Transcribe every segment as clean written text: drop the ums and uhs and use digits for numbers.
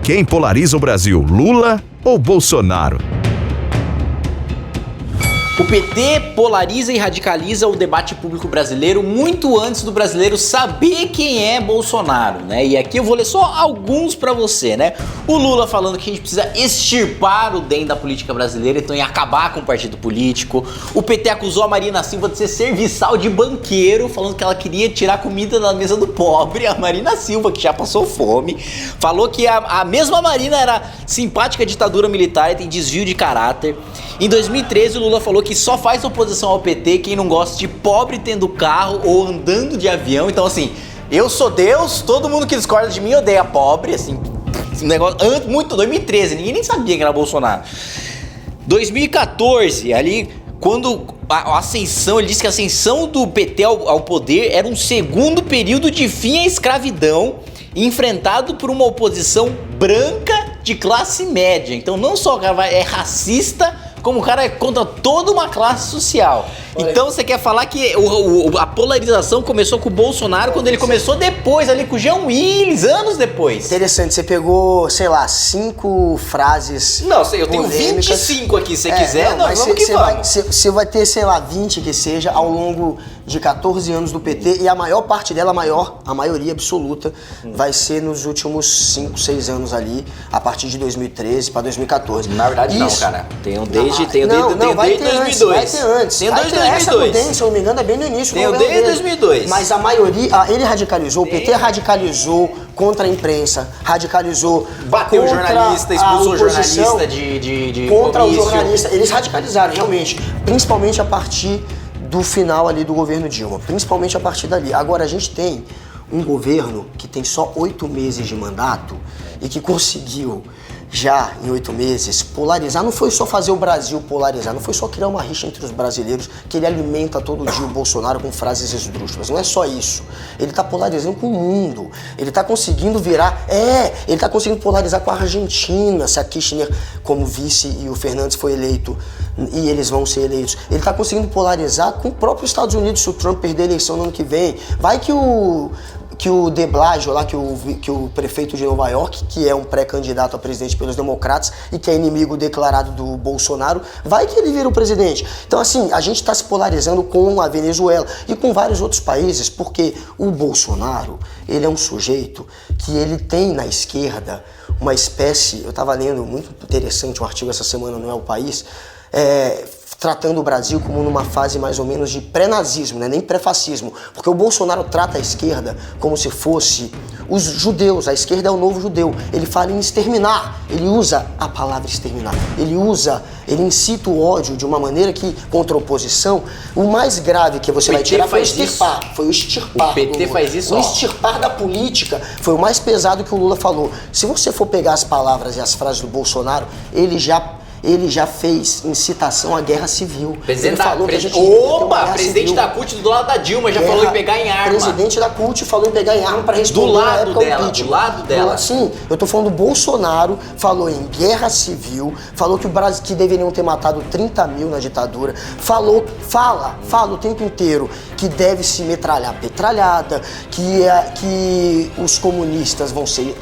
Quem polariza o Brasil, Lula ou Bolsonaro? O PT polariza e radicaliza o debate público brasileiro muito antes do brasileiro saber quem é Bolsonaro, né? E aqui eu vou ler só alguns pra você, né? O Lula falando que a gente precisa extirpar o DEM da política brasileira, então ia acabar com o partido político. O PT acusou a Marina Silva de ser serviçal de banqueiro, falando que ela queria tirar comida da mesa do pobre. A Marina Silva, que já passou fome, falou que a mesma Marina era simpática à ditadura militar e tem desvio de caráter. Em 2013, o Lula falou que só faz oposição ao PT quem não gosta de pobre tendo carro ou andando de avião. Então, assim, eu sou Deus, todo mundo que discorda de mim odeia pobre, assim, um negócio, muito, 2013, ninguém nem sabia que era Bolsonaro. 2014, ali, quando a ascensão, ele disse que a ascensão do PT ao poder era um segundo período de fim à escravidão, enfrentado por uma oposição branca de classe média. Então, não só o cara é racista, como o cara é contra toda uma classe social. Olha. Então você quer falar que a polarização começou com o Bolsonaro quando ele começou depois, ali com o Jean Willis, anos depois. Interessante, você pegou, sei lá, 5 frases. Não, eu tenho 25 aqui, se você quiser, vamos que vamos. Você vai ter, sei lá, 20 que seja, ao longo de 14 anos do PT, e a maior parte dela, a maioria absoluta, vai ser nos últimos 5, 6 anos ali, a partir de 2013 para 2014. Na verdade, não, cara. Tenho desde 2002. Vai ter antes. Tenho desde 2002. Essa mudança, se eu não me engano, é bem no início. Tenho desde 2002. Mas a maioria, ele radicalizou, o PT radicalizou contra a imprensa, radicalizou bateu o jornalista, expulsou o jornalista de contra comício. o jornalista. Eles radicalizaram, realmente, principalmente a partir do final ali do governo Dilma, principalmente a partir dali. Agora, a gente tem um governo que tem só 8 meses de mandato e que conseguiu já em 8 meses polarizar. Não foi só fazer o Brasil polarizar, não foi só criar uma rixa entre os brasileiros, que ele alimenta todo dia o Bolsonaro com frases esdrúxulas. Não é só isso. Ele tá polarizando com o mundo. Ele tá conseguindo ele tá conseguindo polarizar com a Argentina, se a Kirchner como vice e o Fernandes foi eleito e eles vão ser eleitos. Ele tá conseguindo polarizar com o próprio Estados Unidos, se o Trump perder a eleição no ano que vem. Vai que o De Blasio lá, que o prefeito de Nova York, que é um pré-candidato a presidente pelos democratas e que é inimigo declarado do Bolsonaro, vai que ele vira o presidente. Então, assim, a gente está se polarizando com a Venezuela e com vários outros países, porque o Bolsonaro, ele é um sujeito que ele tem na esquerda uma espécie, eu estava lendo muito interessante um artigo essa semana no El País, tratando o Brasil como numa fase mais ou menos de pré-nazismo, né? Nem pré-fascismo, porque o Bolsonaro trata a esquerda como se fosse os judeus, a esquerda é o novo judeu, ele fala em exterminar, ele usa a palavra exterminar, ele incita o ódio de uma maneira que, contra a oposição, o mais grave que você vai tirar foi o extirpar. O PT faz isso, o extirpar da política foi o mais pesado que o Lula falou. Se você for pegar as palavras e as frases do Bolsonaro, ele já fez incitação à guerra civil. Presidente presidente da CUT do lado da Dilma já falou em pegar em arma. Presidente da CUT falou em pegar em arma para responder do lado dela. Sim, eu tô falando do Bolsonaro, falou em guerra civil, falou que o Brasil que deveriam ter matado 30 mil na ditadura, fala o tempo inteiro que deve se metralhada, que os comunistas vão ser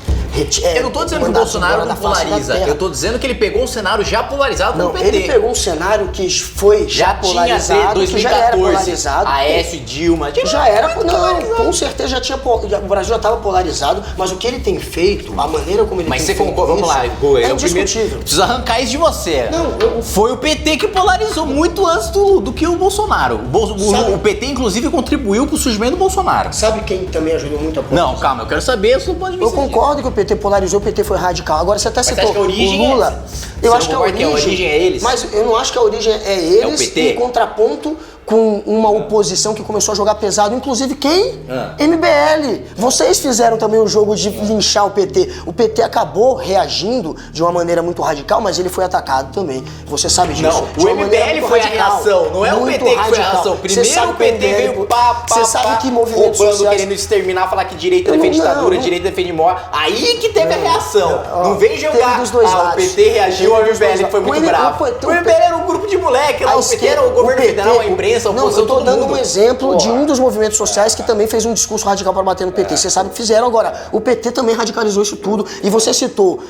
eu não tô dizendo que o Bolsonaro não polariza, eu tô dizendo que ele pegou um cenário já polarizado com o PT. Ele pegou um cenário que foi já polarizado, 2014, que já era polarizado. Aécio e Dilma. Já era, com certeza o Brasil já estava polarizado, mas o que ele tem feito, a maneira como ele tem feito vamos lá, é indiscutível. Preciso arrancar isso de você. Foi o PT que polarizou muito antes do que o Bolsonaro. O PT, inclusive, contribuiu pro surgimento do Bolsonaro. Sabe quem também ajudou muito a polarizar? Não, calma, eu quero saber se pode ver. Eu concordo que o PT polarizou, o PT foi radical. Agora você até citou o Lula. Eu acho que a origem é eles. Mas eu não acho que a origem é eles, é o PT. Em contraponto com uma oposição que começou a jogar pesado, inclusive quem? MBL. Vocês fizeram também o jogo de linchar o PT. O PT acabou reagindo de uma maneira muito radical, mas ele foi atacado também. Você sabe disso. Não, o MBL foi radical, a reação, não é o PT que foi a reação. Primeiro o PT veio Você sabe que movimentos roubando, sociais... querendo exterminar, falar que direita defende ditadura, direita defende morte. Aí que teve a reação. Não vem jogar, o PT reagiu, o MBL foi muito bravo. O MBL era um grupo de moleque lá, o PT era o governo federal, a imprensa. imprensa, a Não, oposição, eu tô todo dando mundo. um exemplo de Porra. um dos movimentos sociais que também fez um discurso radical para bater no PT. Você sabe que fizeram agora. O PT também radicalizou isso tudo. E você citou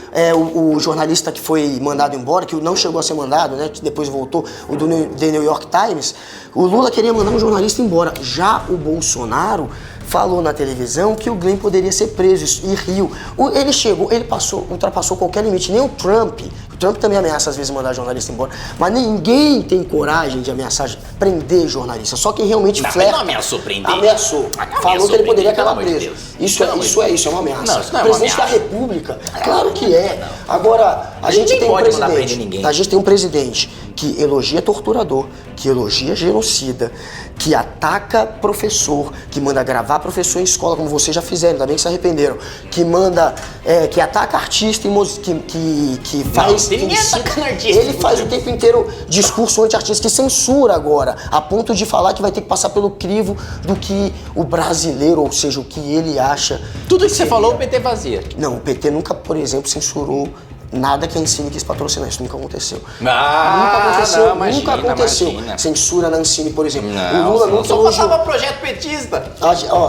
o jornalista que foi mandado embora, que não chegou a ser mandado, né? Que depois voltou, o do The New York Times. O Lula queria mandar um jornalista embora. Já o Bolsonaro falou na televisão que o Glenn poderia ser preso e riu. Ele ultrapassou qualquer limite. Nem o Trump também ameaça às vezes mandar jornalista embora, mas ninguém tem coragem de ameaçar prender jornalista. Só quem realmente flerta. Ele não ameaçou prender. Ameaçou. Falou que ele poderia acabar preso. Isso é uma ameaça. Não, isso não é o uma presidente da ameaça. República, claro que é. Agora, a gente tem um pode mandar prender presidente. ninguém. A gente tem um presidente que elogia torturador, que elogia genocida, que ataca professor, que manda gravar professor em escola, como vocês já fizeram, ainda bem que se arrependeram, que manda, que ataca artista, que faz... Não, ninguém atacando artista. Ele faz o tempo inteiro discurso anti-artista, que censura agora, a ponto de falar que vai ter que passar pelo crivo do que o brasileiro, ou seja, o que ele acha. Tudo que você falou, o PT fazia. Não, o PT nunca, por exemplo, censurou nada que a Ancine quis patrocinar, isso nunca aconteceu. Nunca aconteceu. Imagina. Censura na Ancine, por exemplo. Não, o Lula nunca só elogiou. passava projeto petista.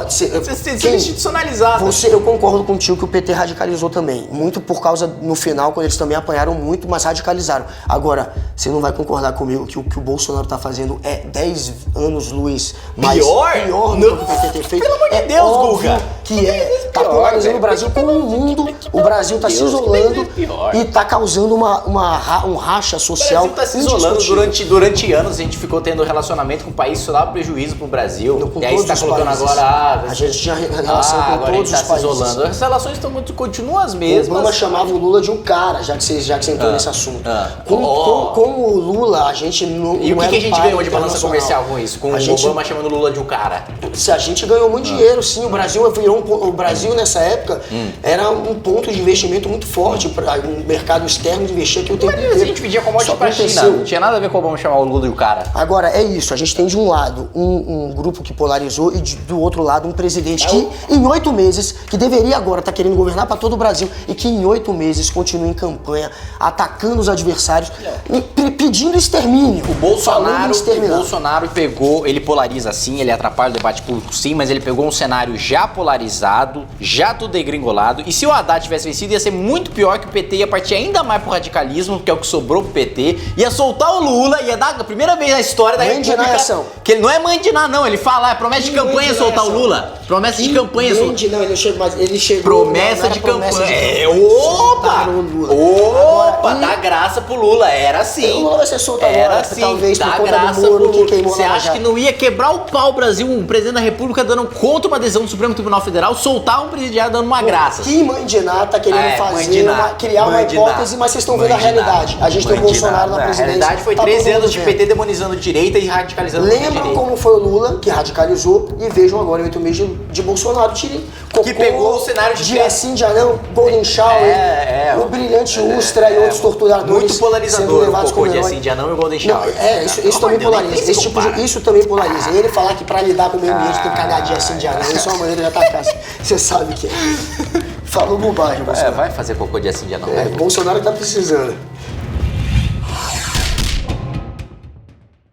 Você Quem- institucionalizado. eu concordo contigo que o PT radicalizou também. Muito por causa, no final, quando eles também apanharam muito, mas radicalizaram. Agora, você não vai concordar comigo que o que o Bolsonaro tá fazendo é 10 anos luz mais Pior? do que o PT tem feito. Pelo amor de É Deus, óbvio Guga. que é. Tá pior, polarizando velho. o Brasil com o mundo. O Brasil tá se Deus, que isolando tem pior. e tá causando um racha O social. Brasil tá se isolando indiscutível. durante anos, a gente ficou tendo relacionamento com o país, isso dá prejuízo pro Brasil. Com E aí você tá todos os colocando países. agora. A gente tinha relação com agora todos a os gente tá se países. isolando. As relações continuam as O mesmas. Obama chamava o Lula de um cara, já que você entrou nesse assunto. Com Oh. o Lula, a gente não. E o não que era a gente par ganhou de balança internacional. comercial com isso? Com A o gente- Obama chamando o Lula de um cara. Se a gente ganhou muito dinheiro, sim. O Brasil virou o Brasil nessa época era um ponto de investimento muito forte para um mercado externo de investir aqui o tempo Mas inteiro. a gente pedia commodity Isso pra China. aconteceu. Não tinha nada a ver com o Obama chamar o Lula de um cara. Agora, é isso, a gente tem de um lado um grupo que polarizou e do outro lado um presidente que em 8 meses, que deveria agora estar querendo governar para todo o Brasil e que em 8 meses continua em campanha, atacando os adversários, pedindo extermínio. O falando em exterminar. Bolsonaro pegou, ele polariza sim, ele atrapalha o debate público sim, mas ele pegou um cenário já polarizado, já tudo degringolado, e se o Haddad tivesse vencido ia ser muito pior, que o PT ia partir ainda mais pro radicalismo, que é o que sobrou pro PT, ia soltar o Lula, ia dar a primeira vez na história da Mandinar República, é ação. que ele não é mandinar não, ele fala, é promessa de campanha soltar o Lula, promessa de campanha soltar. Não, ele chegou, mas ele chegou. Promessa não de era promessa campanha. de Opa! soltaram o Lula. Opa! Agora, Dá graça pro Lula. Era assim. O Lula vai ser solto Era agora, assim. talvez por Dá conta do graça Moro pro que Lula. queimou Você Lava acha Jato. que não ia quebrar o pau o Brasil, um presidente da República dando contra uma decisão do Supremo Tribunal Federal, soltar um presidiário dando uma graça? Que mandinar tá querendo criar uma mandinar. hipótese, mas vocês estão vendo a Mandinar. realidade. A gente tem o Bolsonaro na presidência. A realidade foi tá 13 todo anos de mundo PT vendo. demonizando direita e radicalizando Lembram direita. como foi o Lula, que radicalizou, e vejam agora em 8 meses de Bolsonaro, tirei. Que pegou o cenário de dia sim, dia não, Golden Shower, o Brilhante Ustra e outros torturadores. Muito sendo polarizador o levados cocô como de herói. assim, dia não e o Golden Não, Shower. isso também polariza. Esse tipo de, isso também polariza. Ele falar que pra lidar com o meio ambiente tem que cagar dia sim, dia não. Isso é uma maneira de atacar. Você sabe que é. Falou bobagem, Bolsonaro. Vai fazer cocô de assim, dia não. Bolsonaro tá precisando.